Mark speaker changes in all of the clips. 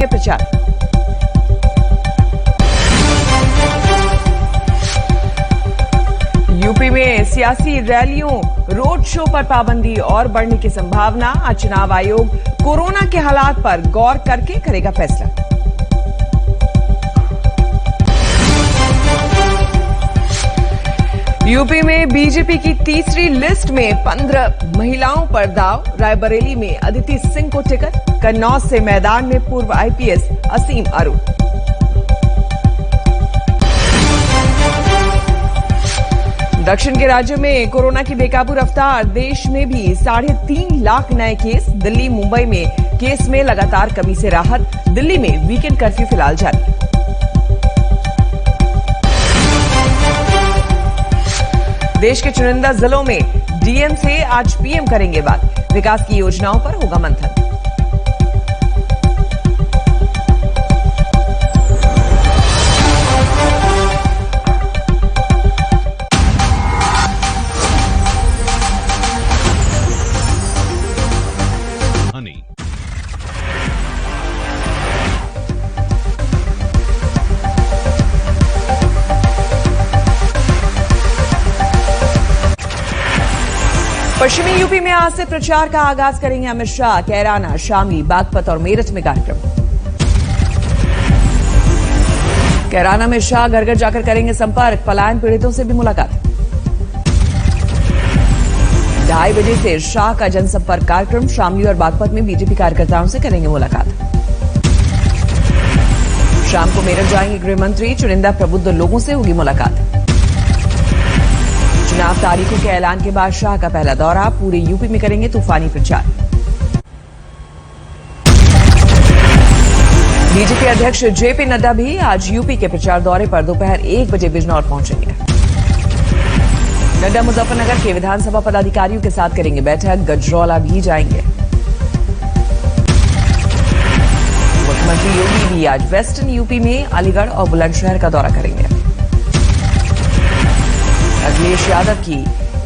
Speaker 1: के प्रचार। यूपी में सियासी रैलियों, रोड शो पर पाबंदी और बढ़ने की संभावना। आज चुनाव आयोग कोरोना के हालात पर गौर करके करेगा फैसला। यूपी में बीजेपी की तीसरी लिस्ट में 15 महिलाओं पर दाव। रायबरेली में अदिति सिंह को टिकट। कन्नौज से मैदान में पूर्व आईपीएस असीम अरुण। दक्षिण के राज्यों में कोरोना की बेकाबू रफ्तार। देश में भी 3.5 लाख नए केस। दिल्ली, मुंबई में केस में लगातार कमी से राहत। दिल्ली में वीकेंड कर्फ्यू फिलहाल जारी। देश के चुनिंदा जिलों में डीएम से आज पीएम करेंगे बात। विकास की योजनाओं पर होगा मंथन। पश्चिमी यूपी में आज से प्रचार का आगाज करेंगे अमित शाह। कैराना, शामली, बागपत और मेरठ में कार्यक्रम। कैराना में शाह घर घर जाकर करेंगे संपर्क। पलायन पीड़ितों से भी मुलाकात। 2:30 बजे से शाह का जनसंपर्क कार्यक्रम। शामली और बागपत में बीजेपी कार्यकर्ताओं से करेंगे मुलाकात। शाम को मेरठ जाएंगे गृह मंत्री। चुनिंदा प्रबुद्ध लोगों से होगी मुलाकात। चुनाव तारीखों के ऐलान के बाद शाह का पहला दौरा। पूरे यूपी में करेंगे तूफानी प्रचार। बीजेपी अध्यक्ष जेपी नड्डा भी आज यूपी के प्रचार दौरे पर दोपहर 1 बजे बिजनौर पहुंचेंगे। नड्डा मुजफ्फरनगर के विधानसभा पदाधिकारियों के साथ करेंगे बैठक। गजरौला भी जाएंगे। मुख्यमंत्री योगी भी आज वेस्टर्न यूपी में अलीगढ़ और बुलंदशहर का दौरा करेंगे। अखिलेश यादव की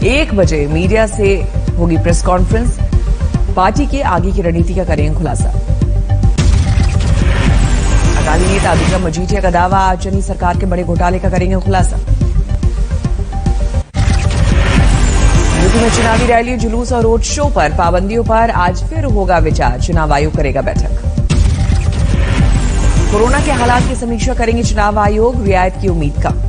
Speaker 1: 1 बजे मीडिया से होगी प्रेस कॉन्फ्रेंस। पार्टी के आगे की रणनीति का करेंगे खुलासा। अकाली नेता विक्रम मजीठिया का दावा। आज चनी सरकार के बड़े घोटाले का करेंगे खुलासा। यूपी में चुनावी रैली, जुलूस और रोड शो पर पाबंदियों पर आज फिर होगा विचार। चुनाव आयोग करेगा बैठक। कोरोना के हालात की समीक्षा करेंगे चुनाव आयोग। रियायत की उम्मीद कम।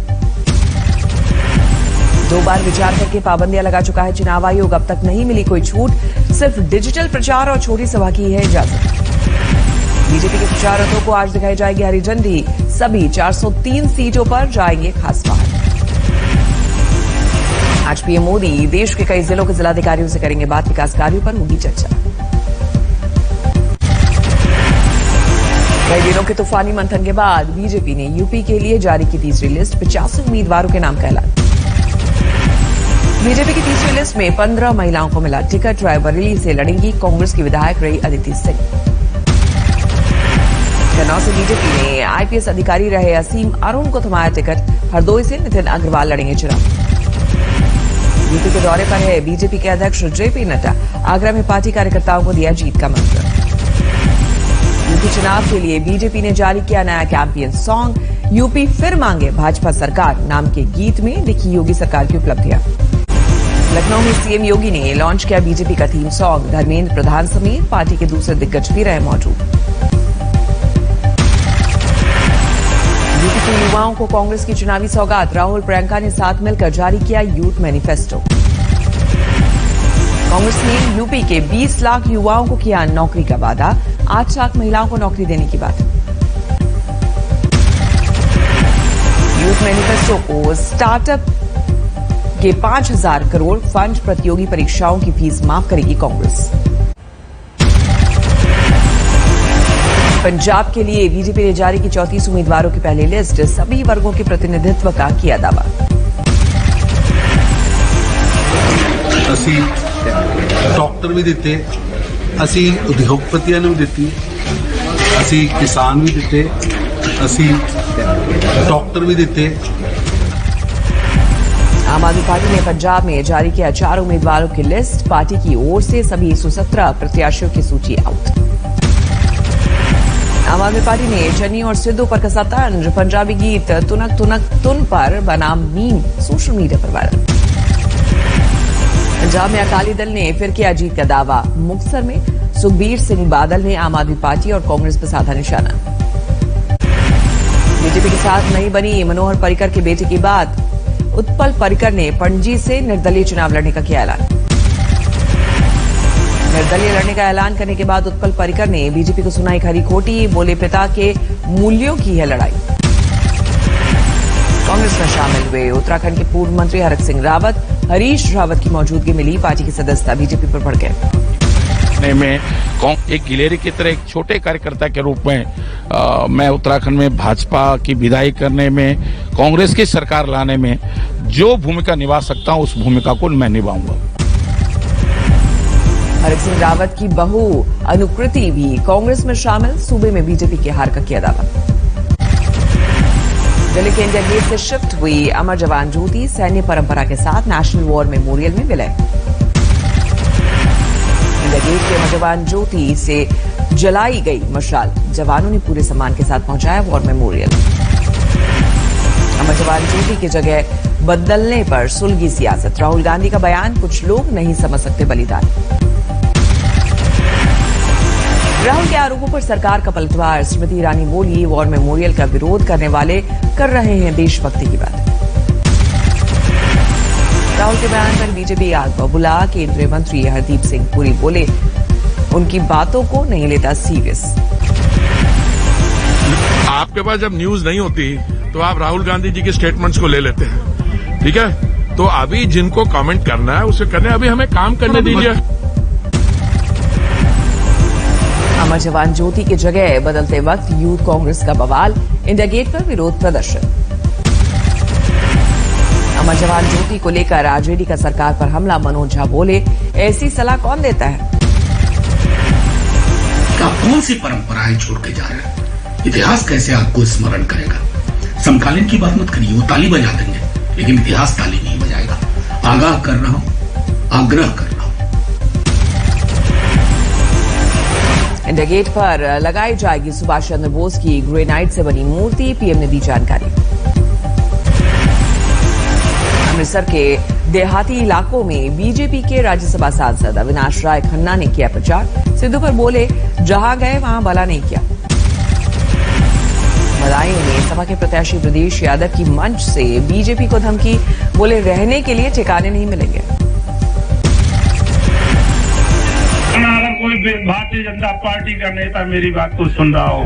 Speaker 1: 2 बार विचार करके पाबंदियां लगा चुका है चुनाव आयोग। अब तक नहीं मिली कोई छूट। सिर्फ डिजिटल प्रचार और छोटी सभा की है इजाजत। बीजेपी के प्रचार रथों को आज दिखाई जाएगी हरी झंडी। सभी 403 सीटों पर जाएंगे खास वाहन। आज पीएम मोदी देश के कई जिलों के जिलाधिकारियों से करेंगे बात। विकास कार्यों पर होगी चर्चा। कई दिनों के तूफानी मंथन के बाद बीजेपी ने यूपी के लिए जारी की तीसरी लिस्ट। 85 उम्मीदवारों के नाम का ऐलान। बीजेपी की तीसरी लिस्ट में 15 महिलाओं को मिला टिकट। रायबरेली से लड़ेंगी कांग्रेस की विधायक रही अदिति सिंह। कन्नौज से बीजेपी ने आईपीएस अधिकारी रहे असीम अरुण को थमाया टिकट। हरदोई से नितिन अग्रवाल लड़ेंगे चुनाव। यूपी के दौरे पर है बीजेपी के अध्यक्ष जेपी नड्डा। आगरा में पार्टी कार्यकर्ताओं को दिया जीत का मंत्र। यूपी चुनाव के लिए बीजेपी ने जारी किया नया कैंपेन सॉन्ग। यूपी फिर मांगे भाजपा सरकार नाम के गीत में लिखी योगी सरकार की उपलब्धियां। लखनऊ में सीएम योगी ने लॉन्च किया बीजेपी का थीम सॉन्ग। धर्मेंद्र प्रधान समेत पार्टी के दूसरे दिग्गज भी रहे मौजूद। यूपी के युवाओं को कांग्रेस की चुनावी सौगात। राहुल प्रियंका ने साथ मिलकर जारी किया यूथ मैनिफेस्टो। कांग्रेस ने यूपी के 20 लाख युवाओं को किया नौकरी का वादा। 8 लाख महिलाओं को नौकरी देने की बात। यूथ मैनिफेस्टो को स्टार्टअप के 5,000 करोड़ फंड। प्रतियोगी परीक्षाओं की फीस माफ करेगी कांग्रेस। पंजाब के लिए बीजेपी ने जारी की 34 उम्मीदवारों की पहली लिस्ट। सभी वर्गों के प्रतिनिधित्व का किया दावा।
Speaker 2: ਅਸੀਂ ਡਾਕਟਰ ਵੀ ਦਿੱਤੇ, ਅਸੀਂ ਉਦਯੋਗਪਤੀਆਂ ਨੂੰ ਵੀ ਦਿੱਤੀ, ਅਸੀਂ ਕਿਸਾਨ ਵੀ ਦਿੱਤੇ, ਅਸੀਂ ਡਾਕਟਰ ਵੀ ਦਿੱਤੇ।
Speaker 1: आम आदमी पार्टी ने पंजाब में जारी किया 4 उम्मीदवारों की लिस्ट। पार्टी की ओर से सभी 117 प्रत्याशियों की सूची आउट। आम आदमी पार्टी ने चन्नी और सिद्धू पर कसा तंज। पंजाबी गीत तुनक तुनक तुन पर बना मीम सोशल मीडिया पर वायरल। पंजाब में अकाली दल ने फिर किया जीत का दावा। मुक्तसर में सुखबीर सिंह बादल ने आम आदमी पार्टी और कांग्रेस पर साधा निशाना। बीजेपी के साथ नहीं बनी मनोहर पर्रिकर के बेटे की बात। उत्पल पर्रिकर ने पणजी से निर्दलीय चुनाव लड़ने का किया ऐलान। निर्दलीय लड़ने का ऐलान करने के बाद उत्पल पर्रिकर ने बीजेपी को सुनाई खरी खोटी। बोले पिता के मूल्यों की है लड़ाई। कांग्रेस में शामिल हुए उत्तराखंड के पूर्व मंत्री हरक सिंह रावत। हरीश रावत की मौजूदगी मिली। पार्टी की सदस्यता बीजेपी पर बढ़ गए।
Speaker 3: में एक गिलेरी की तरह एक छोटे कार्यकर्ता के रूप में मैं उत्तराखंड में भाजपा की विदाई करने में, कांग्रेस की सरकार लाने में जो भूमिका निभा सकता हूं उस भूमिका को मैं निभाऊंगा।
Speaker 1: हरक सिंह रावत की बहू अनुकृति भी कांग्रेस में शामिल। सूबे में बीजेपी की हार का किया दावा। दिल्ली के इंडिया गेट से शिफ्ट हुई अमर जवान ज्योति सैन्य परंपरा के साथ नेशनल वॉर मेमोरियल में विलय। इंडिया गेट के अमर जवान ज्योति से जलाई गई मशाल जवानों ने पूरे सम्मान के साथ पहुंचाया वॉर मेमोरियल। अमर जवान ज्योति की जगह बदलने पर सुलगी सियासत। राहुल गांधी का बयान, कुछ लोग नहीं समझ सकते बलिदान। राहुल के आरोपों पर सरकार का पलटवार। स्मृति ईरानी बोली, वॉर मेमोरियल का विरोध करने वाले कर रहे हैं देशभक्ति की बात। राहुल के बयान पर बीजेपी आग बबूला। केंद्रीय मंत्री हरदीप सिंह पुरी बोले, उनकी बातों को नहीं लेता सीरियस।
Speaker 4: आपके पास जब न्यूज नहीं होती तो आप राहुल गांधी जी के स्टेटमेंट्स को ले लेते हैं, ठीक है? तो अभी जिनको कमेंट करना है उसे करने, अभी हमें काम करने दीजिए।
Speaker 1: अमर जवान ज्योति की जगह बदलते वक्त यूथ कांग्रेस का बवाल। इंडिया गेट पर विरोध प्रदर्शन। अमर जवान ज्योति को लेकर आरजेडी का सरकार पर हमला। मनोज झा बोले, ऐसी सलाह कौन देता है?
Speaker 5: आप कौन सी परंपराएं छोड़ के जा रहे हैं? इतिहास कैसे आपको स्मरण करेगा? समकालीन की बात मत करिए, वो ताली बजा देंगे, लेकिन इतिहास ताली नहीं बजाएगा। आगाह कर रहा हूं, आग्रह कर रहा हूं।
Speaker 1: इंडिया गेट पर लगाई जाएगी सुभाष चंद्र बोस की ग्रेनाइट से बनी मूर्ति। पीएम ने दी जानकारी। अमृतसर के देहाती इलाकों में बीजेपी के राज्यसभा सांसद अविनाश राय खन्ना ने किया प्रचार। सिद्धू पर बोले, जहां गए वहां भला नहीं किया। बदायूं में सपा के प्रत्याशी ब्रजेश यादव की मंच से बीजेपी को धमकी। बोले, रहने के लिए ठिकाने नहीं मिलेंगे।
Speaker 6: अगर कोई भारतीय जनता पार्टी का नेता मेरी बात को सुन रहा हो,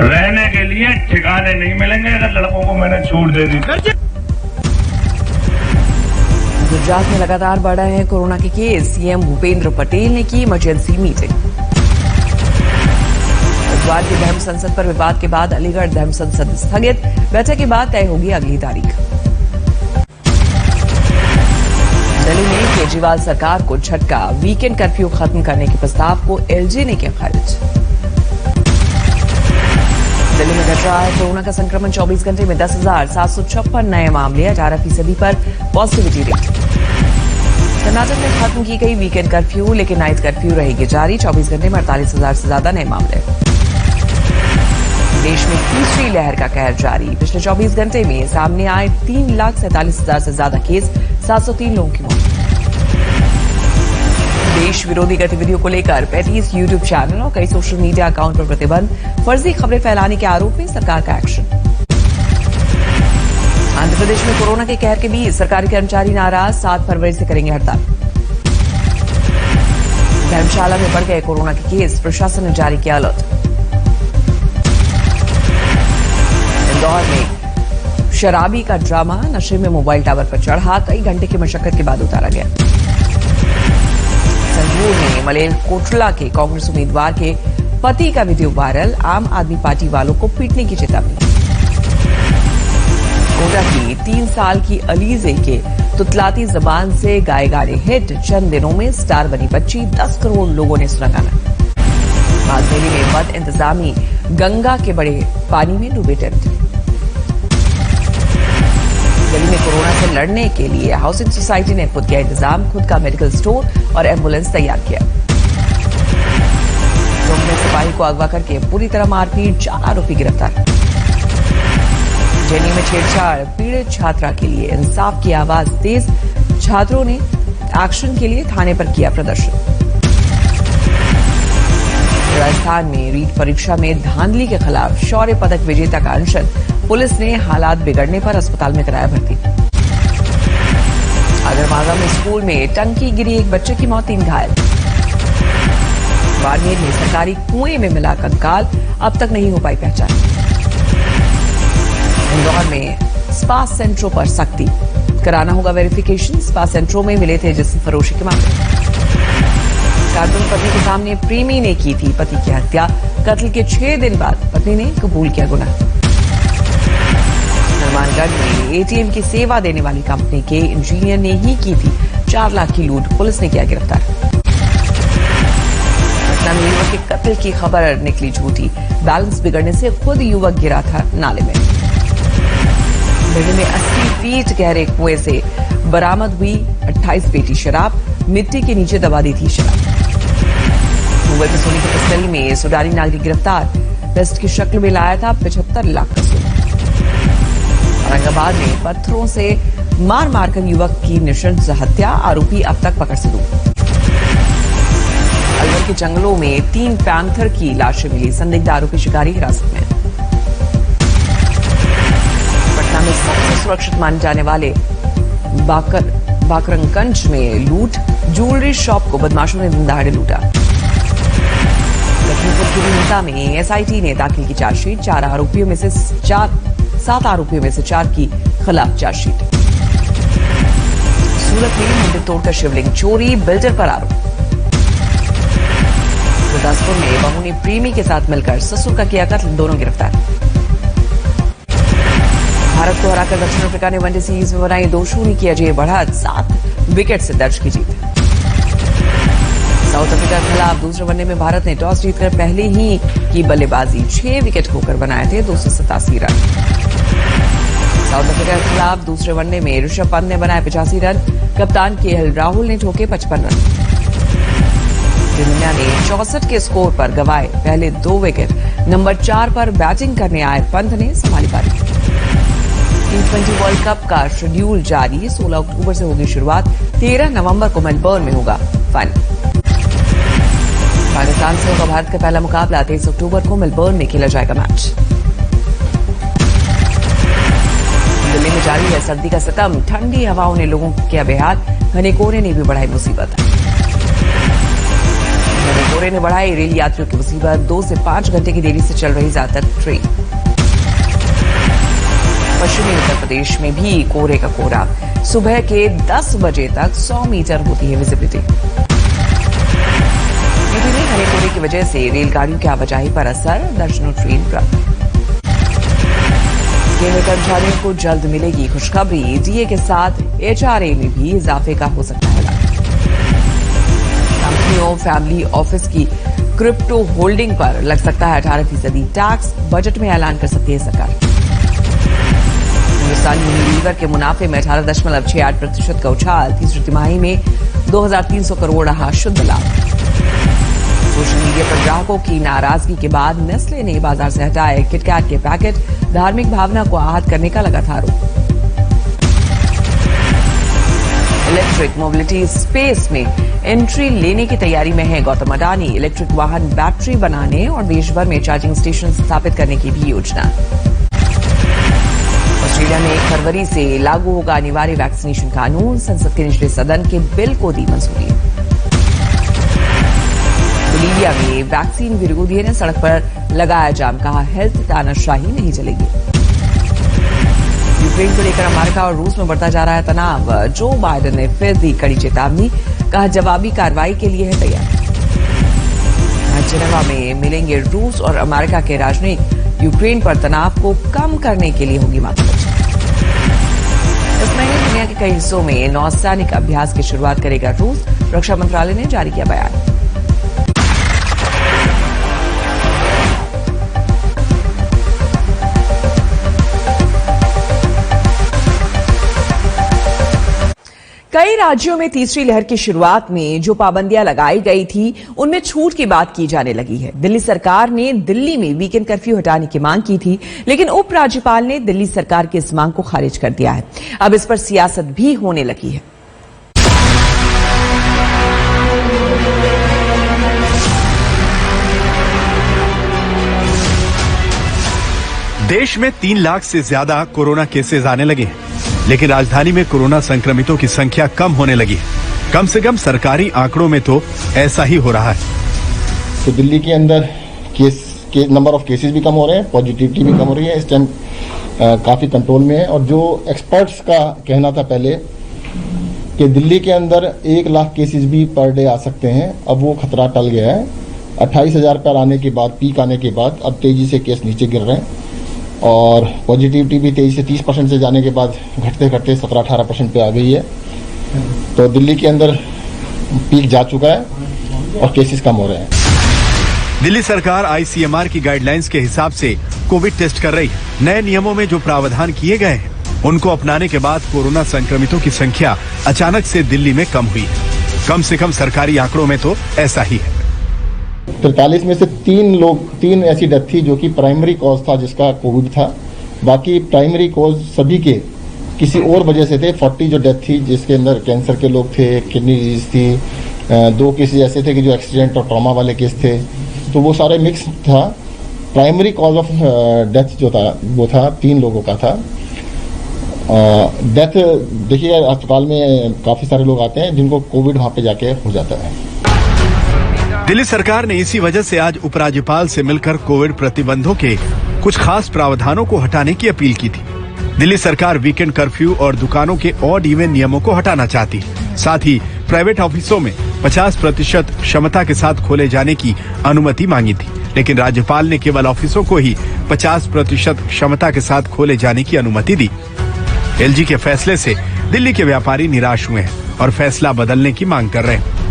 Speaker 6: रहने के लिए ठिकाने नहीं मिलेंगे अगर लड़कों को मैंने छूट दे दी।
Speaker 1: गुजरात में लगातार बढ़ रहे हैं कोरोना के केस। सीएम भूपेंद्र पटेल ने की इमरजेंसी मीटिंग। बुधवार की धर्म संसद पर विवाद के बाद अलीगढ़ धर्म संसद स्थगित। बैठक के बाद तय होगी अगली तारीख। दिल्ली में केजरीवाल सरकार को झटका। वीकेंड कर्फ्यू खत्म करने के प्रस्ताव को एलजी ने किया खारिज। दिल्ली में घट रहा है कोरोना का संक्रमण। 24 घंटे में 10,756 नए मामले, 18% पर पॉजिटिविटी रेट। कर्नाटक में खत्म की गई वीकेंड कर्फ्यू, लेकिन नाइट कर्फ्यू रहेगी जारी। 24 घंटे में 48,000 से ज्यादा नए मामले। देश में तीसरी लहर का कहर जारी। पिछले 24 घंटे में सामने आए 3,47,000 से ज्यादा केस, 703 लोगों की मौत। देश विरोधी गतिविधियों को लेकर 35 यूट्यूब चैनल और कई सोशल मीडिया अकाउंट पर प्रतिबंध। फर्जी खबरें फैलाने के आरोप में सरकार का एक्शन। आंध्र प्रदेश में कोरोना के कहर के बीच सरकारी कर्मचारी नाराज। 7 फरवरी से करेंगे हड़ताल। धर्मशाला में बढ़ गए कोरोना के केस। प्रशासन ने जारी किया अलर्ट। इंदौर में शराबी का ड्रामा। नशे में मोबाइल टावर पर चढ़ा। कई घंटे की मशक्कत के बाद उतारा गया। संगरूर में मलेर कोटला के कांग्रेस उम्मीदवार के पति का वीडियो वायरल। आम आदमी पार्टी वालों को पीटने की चेतावनी। कोटा की 3 साल की अलीजे के तुतलाती जबान से गाए गाने हिट। चंद दिनों में स्टार बनी बच्ची। 10 करोड़ लोगों ने सुना गाना। बागमेली में बद इंतजामी। गंगा के बड़े पानी में डूबे टेंट। दिल्ली में कोरोना से लड़ने के लिए हाउसिंग सोसाइटी ने खुद किया इंतजाम। खुद का मेडिकल स्टोर और एम्बुलेंस तैयार किया। सिपाही को अगवा करके पूरी तरह मारपीट, 4 आरोपी गिरफ्तार। जेएनयू में छेड़छाड़, पीड़ित छात्रा के लिए इंसाफ की आवाज तेज, छात्रों ने एक्शन के लिए थाने पर किया प्रदर्शन। राजस्थान में रीट परीक्षा में धांधली के खिलाफ शौर्य पदक विजेता का अनशन, पुलिस ने हालात बिगड़ने पर अस्पताल में कराया भर्ती। आगरमालवा में स्कूल में टंकी गिरी, एक बच्चे की मौत, 3 घायल। बाड़मेर में सरकारी कुएं में मिला कंकाल, अब तक नहीं हो पाई पहचान। इंदौर में स्पा सेंटरों पर सख्ती, कराना होगा वेरिफिकेशन, स्पा सेंटरों में मिले थे जिस्म फरोशी के मामले। कार्टून पत्नी के सामने प्रेमी ने की थी पति की हत्या, कत्ल के 6 दिन बाद पत्नी ने कबूल किया गुनाह। हनुमानगढ़ में एटीएम की सेवा देने वाली कंपनी के इंजीनियर ने ही की थी 4 लाख की लूट, पुलिस ने किया गिरफ्तार। पटना में युवक के कत्ल की खबर निकली झूठी, बैलेंस बिगड़ने से खुद युवक गिरा था नाले में। दिल्ली में 80 फीट गहरे कुएं से बरामद हुई 28 पेटी शराब, मिट्टी के नीचे दबा दी थी शराब। मुंबई में सोने की तस्करी में सुडानी नागरिक गिरफ्तार, वेस्ट की शक्ल में लाया था 75 लाख का सोना। औरंगाबाद में पत्थरों से मार मारकर युवक की नृशंस हत्या, आरोपी अब तक पकड़ से दूर। अलवर के जंगलों में 3 पैंथर की लाशें मिली, संदिग्ध आरोपी शिकारी हिरासत में। पटना में सबसे सुरक्षित माने जाने वाले बाकरगंज में लूट, ज्वेलरी शॉप को बदमाशों ने दिन दहाड़े लूटा। लखीमपुर की विनीता में एसआईटी ने दाखिल की चार्जशीट, 7 आरोपियों में से 4 की खिलाफ चार्जशीट। सूरत में मंदिर तोड़कर शिवलिंग चोरी, बिल्डर पर आरोप। गुरदासपुर में बहू ने प्रेमी के साथ मिलकर ससुर का किया कत्ल, दोनों गिरफ्तार। भारत को हराकर दक्षिण अफ्रीका ने वनडे सीरीज में बनाई 2-0 की अजय बढ़त, 7 विकेट से दर्ज की जीत। साउथ अफ्रीका के खिलाफ दूसरे वनडे में भारत ने टॉस जीतकर पहले ही की बल्लेबाजी, 6 विकेट खोकर बनाए थे 287 रन। साउथ अफ्रीका के खिलाफ दूसरे वनडे में ऋषभ पंत ने बनाए 85 रन, कप्तान केएल राहुल ने ठोके 55 रन। इंडिया ने 64 के स्कोर पर गंवाए पहले 2 विकेट, नंबर 4 पर बैटिंग करने आए पंत ने संभाली पारी। T20 वर्ल्ड कप का शेड्यूल जारी, 16 अक्टूबर से होगी शुरुआत, 13 नवंबर को मेलबर्न में होगा फाइनल। पाकिस्तान से होगा भारत का पहला मुकाबला, 23 अक्टूबर को मेलबर्न में खेला जाएगा मैच। दिल्ली में जारी है सर्दी का सितम, ठंडी हवाओं ने लोगों को किया बेहाल, घने कोहरे ने भी बढ़ाई मुसीबत। घने कोहरे ने बढ़ाई रेल यात्रियों की मुसीबत, 2 से 5 घंटे की देरी से चल रही ज्यादातर ट्रेन। पश्चिमी उत्तर प्रदेश में भी कोहरे का कोहरा, सुबह के 10 बजे तक 100 मीटर होती है विजिबिलिटी। यूपी में घने कोहरे की वजह से रेलगाड़ियों की आवाजाही पर असर, दर्जनों ट्रेन रद्द। केंद्रीय कर्मचारियों को जल्द मिलेगी खुशखबरी, डीए के साथ एचआरए में भी इजाफे का हो सकता है ऐलान। कंपनियों, फैमिली ऑफिस की क्रिप्टो होल्डिंग पर लग सकता है 18% टैक्स, बजट में ऐलान कर सकती है सरकार। हिंदुस्तान यूनिलीवर के मुनाफे में 18.68% का उछाल, तीसरी तिमाही में 2300 करोड़ रहा शुद्ध लाभ। सोशल मीडिया पर ग्राहकों की नाराजगी के बाद नेस्ले ने बाजार से हटाए किटकैट के पैकेट, धार्मिक भावना को आहत करने का लगा था आरोप। इलेक्ट्रिक मोबिलिटी स्पेस में एंट्री लेने की तैयारी में है गौतम अडानी, इलेक्ट्रिक वाहन बैटरी बनाने और देशभर में चार्जिंग स्टेशन स्थापित करने की भी योजना। ऑस्ट्रेलिया में 1 फरवरी से लागू होगा अनिवार्य वैक्सीनेशन कानून, संसद के निचले सदन के बिल को दी मंजूरी। बोलीविया में वैक्सीन विरोधियों ने सड़क पर लगाया जाम, कहा हेल्थ तानाशाही नहीं चलेगी। यूक्रेन को लेकर अमेरिका और रूस में बढ़ता जा रहा है तनाव, जो बाइडेन ने फिर दी कड़ी चेतावनी, कहा जवाबी कार्रवाई के लिए है तैयार। जेनेवा में मिलेंगे रूस और अमेरिका के राजनयिक, यूक्रेन पर तनाव को कम करने के लिए होगी मातूकत। इस महीने दुनिया के कई हिस्सों में नौसैनिक अभ्यास की शुरुआत करेगा रूस, रक्षा मंत्रालय ने जारी किया बयान। कई कई राज्यों में तीसरी लहर की शुरुआत में जो पाबंदियां लगाई गई थी उनमें छूट की बात की जाने लगी है। दिल्ली सरकार ने दिल्ली में वीकेंड कर्फ्यू हटाने की मांग की थी, लेकिन उपराज्यपाल ने दिल्ली सरकार की इस मांग को खारिज कर दिया है। अब इस पर सियासत भी होने लगी है।
Speaker 7: देश में 3 लाख से ज्यादा कोरोना केसेस आने लगे हैं, लेकिन राजधानी में कोरोना संक्रमितों की संख्या कम होने लगी है। कम से कम सरकारी आंकड़ों में तो ऐसा ही हो रहा है।
Speaker 8: तो दिल्ली के अंदर नंबर ऑफ केसेस भी कम हो रहे हैं, पॉजिटिविटी भी कम हो रही है। इस टाइम काफी कंट्रोल में है। और जो एक्सपर्ट्स का कहना था पहले कि दिल्ली के अंदर 1 लाख केसेस भी पर डे आ सकते हैं, अब वो खतरा टल गया है। 28,000 पर आने के बाद, पीक आने के बाद अब तेजी से केस नीचे गिर रहे हैं और पॉजिटिविटी भी तेजी से 30% से जाने के बाद घटते घटते 17-18% पे आ गई है। तो दिल्ली के अंदर पीक जा चुका है और केसेस कम हो रहे हैं।
Speaker 7: दिल्ली सरकार ICMR की गाइडलाइंस के हिसाब से कोविड टेस्ट कर रही है। नए नियमों में जो प्रावधान किए गए हैं उनको अपनाने के बाद कोरोना संक्रमितों की संख्या अचानक से दिल्ली में कम हुई है। कम से कम सरकारी आंकड़ों में तो ऐसा ही है।
Speaker 8: 43 में से 3 ऐसी डेथ थी जो कि प्राइमरी कॉज था, जिसका कोविड था। बाकी प्राइमरी कॉज सभी के किसी और वजह से थे। 40 जो डेथ थी जिसके अंदर कैंसर के लोग थे, किडनी डिजीज थी, 2 केसेस ऐसे थे कि जो एक्सीडेंट और ट्रॉमा वाले केस थे। तो वो सारे मिक्स था। प्राइमरी कॉज ऑफ डेथ जो था वो था 3 लोगों का था। डेथ देखिए अस्पताल में काफी सारे लोग आते हैं जिनको कोविड वहां पे जाके हो जाता है।
Speaker 7: दिल्ली सरकार ने इसी वजह से आज उपराज्यपाल से मिलकर कोविड प्रतिबंधों के कुछ खास प्रावधानों को हटाने की अपील की थी। दिल्ली सरकार वीकेंड कर्फ्यू और दुकानों के ऑड इवन नियमों को हटाना चाहती है। साथ ही प्राइवेट ऑफिसों में 50% क्षमता के साथ खोले जाने की अनुमति मांगी थी, लेकिन राज्यपाल ने केवल ऑफिसों को ही 50% क्षमता के साथ खोले जाने की अनुमति दी। LG के फैसले से दिल्ली के व्यापारी निराश हुए हैं और फैसला बदलने की मांग कर रहे हैं।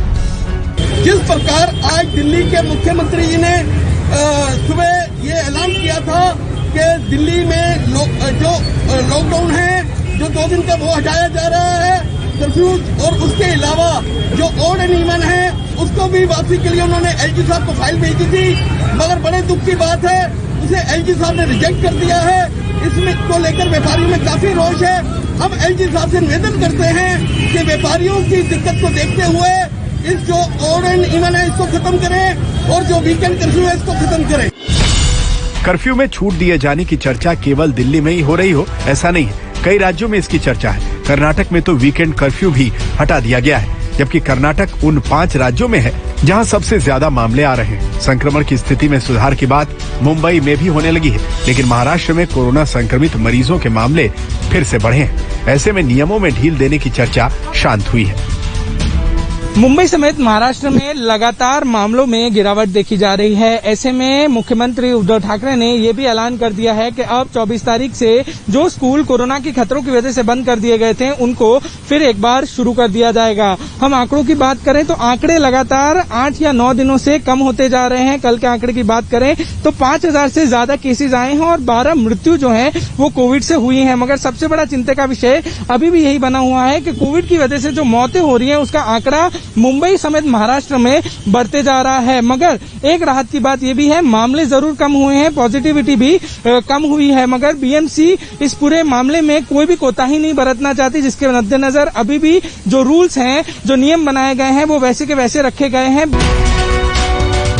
Speaker 9: जिस प्रकार आज दिल्ली के मुख्यमंत्री जी ने सुबह ये ऐलान किया था कि दिल्ली में जो लॉकडाउन है जो 2 दिन का वो हटाया जा रहा है, कर्फ्यू, और उसके अलावा जो ऑड इवन है उसको भी वापसी के लिए उन्होंने LG साहब को फाइल भेजी थी। मगर बड़े दुख की बात है उसे LG साहब ने रिजेक्ट कर दिया है। इसमें को लेकर व्यापारियों में काफी रोष है। हम LG साहब से निवेदन करते हैं कि व्यापारियों की दिक्कत को देखते हुए इस जो ऑड एंड इवन है इसको खत्म करें और जो वीकेंड कर्फ्यू है इसको खत्म करें।
Speaker 7: कर्फ्यू में छूट दिए जाने की चर्चा केवल दिल्ली में ही हो रही हो ऐसा नहीं है, कई राज्यों में इसकी चर्चा है। कर्नाटक में तो वीकेंड कर्फ्यू भी हटा दिया गया है, जबकि कर्नाटक उन 5 राज्यों में है जहां सबसे ज्यादा मामले आ रहे हैं। संक्रमण की स्थिति में सुधार की बात मुंबई में भी होने लगी है, लेकिन महाराष्ट्र में कोरोना संक्रमित मरीजों के मामले फिर से बढ़े हैं। ऐसे में नियमों में ढील देने की चर्चा शांत हुई है।
Speaker 10: मुंबई समेत महाराष्ट्र में लगातार मामलों में गिरावट देखी जा रही है। ऐसे में मुख्यमंत्री उद्धव ठाकरे ने ये भी ऐलान कर दिया है कि अब 24 तारीख से जो स्कूल कोरोना के खतरों की वजह से बंद कर दिए गए थे उनको फिर एक बार शुरू कर दिया जाएगा। हम आंकड़ों की बात करें तो आंकड़े लगातार 8 या 9 दिनों से कम होते जा रहे हैं। कल के आंकड़े की बात करें तो 5,000 से ज्यादा केसेज आए हैं और 12 मृत्यु जो है वो कोविड से हुई है। मगर सबसे बड़ा चिंता का विषय अभी भी यही बना हुआ है कि कोविड की वजह से जो मौतें हो रही है उसका आंकड़ा मुंबई समेत महाराष्ट्र में बढ़ते जा रहा है। मगर एक राहत की बात यह भी है, मामले जरूर कम हुए हैं, पॉजिटिविटी भी कम हुई है, मगर बीएमसी इस पूरे मामले में कोई भी कोताही नहीं बरतना चाहती, जिसके मद्देनजर अभी भी जो रूल्स हैं, जो नियम बनाए गए हैं वो वैसे के वैसे रखे गए हैं।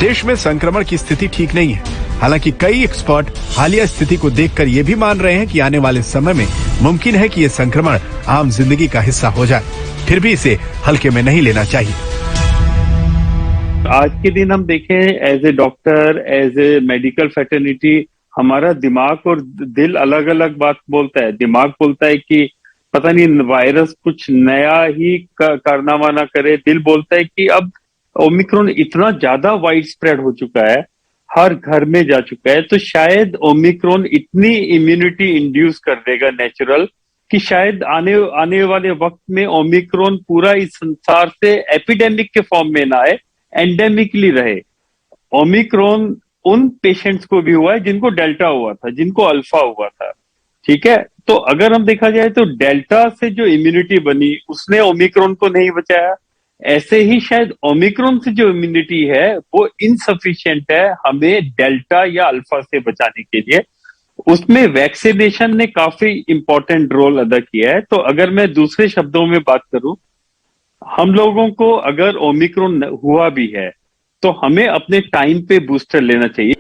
Speaker 7: देश में संक्रमण की स्थिति ठीक नहीं है। हालांकि कई एक्सपर्ट हालिया स्थिति को देखकर ये भी मान रहे हैं कि आने वाले समय में मुमकिन है कि ये संक्रमण आम जिंदगी का हिस्सा हो जाए, फिर भी इसे हल्के में नहीं लेना चाहिए।
Speaker 11: आज के दिन हम देखें as a doctor, as a medical fraternity, हमारा दिमाग और दिल अलग अलग बात बोलता है। दिमाग बोलता है कि पता नहीं वायरस कुछ नया ही करना वाना करे। दिल बोलता है कि अब ओमिक्रॉन इतना ज्यादा वाइड स्प्रेड हो चुका है, हर घर में जा चुका है, तो शायद ओमिक्रॉन इतनी इम्यूनिटी इंड्यूस कर देगा नेचुरल कि शायद आने वाले वक्त में ओमिक्रॉन पूरा इस संसार से एपिडेमिक के फॉर्म में ना आए, एंडेमिकली रहे। ओमिक्रॉन उन पेशेंट्स को भी हुआ है जिनको डेल्टा हुआ था, जिनको अल्फा हुआ था, ठीक है। तो अगर हम देखा जाए तो डेल्टा से जो इम्यूनिटी बनी उसने ओमिक्रॉन को नहीं बचाया, ऐसे ही शायद ओमिक्रॉन से जो इम्यूनिटी है वो इनसफिशिएंट है हमें डेल्टा या अल्फा से बचाने के लिए। उसमें वैक्सीनेशन ने काफी इंपॉर्टेंट रोल अदा किया है। तो अगर मैं दूसरे शब्दों में बात करूं, हम लोगों को अगर ओमिक्रॉन हुआ भी है तो हमें अपने टाइम पे बूस्टर लेना चाहिए।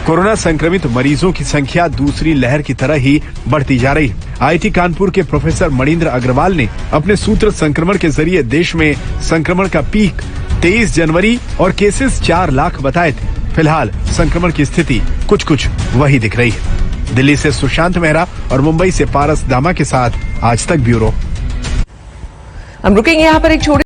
Speaker 7: कोरोना संक्रमित मरीजों की संख्या दूसरी लहर की तरह ही बढ़ती जा रही है। आईटी कानपुर के प्रोफेसर मणिंद्र अग्रवाल ने अपने सूत्र संक्रमण के जरिए देश में संक्रमण का पीक 23 जनवरी और केसेस 4 लाख बताए थे। फिलहाल संक्रमण की स्थिति कुछ वही दिख रही है। दिल्ली से सुशांत मेहरा और मुंबई से पारस दामा के साथ आज तक ब्यूरो।
Speaker 1: हम रुकेंगे यहाँ पर एक छोटे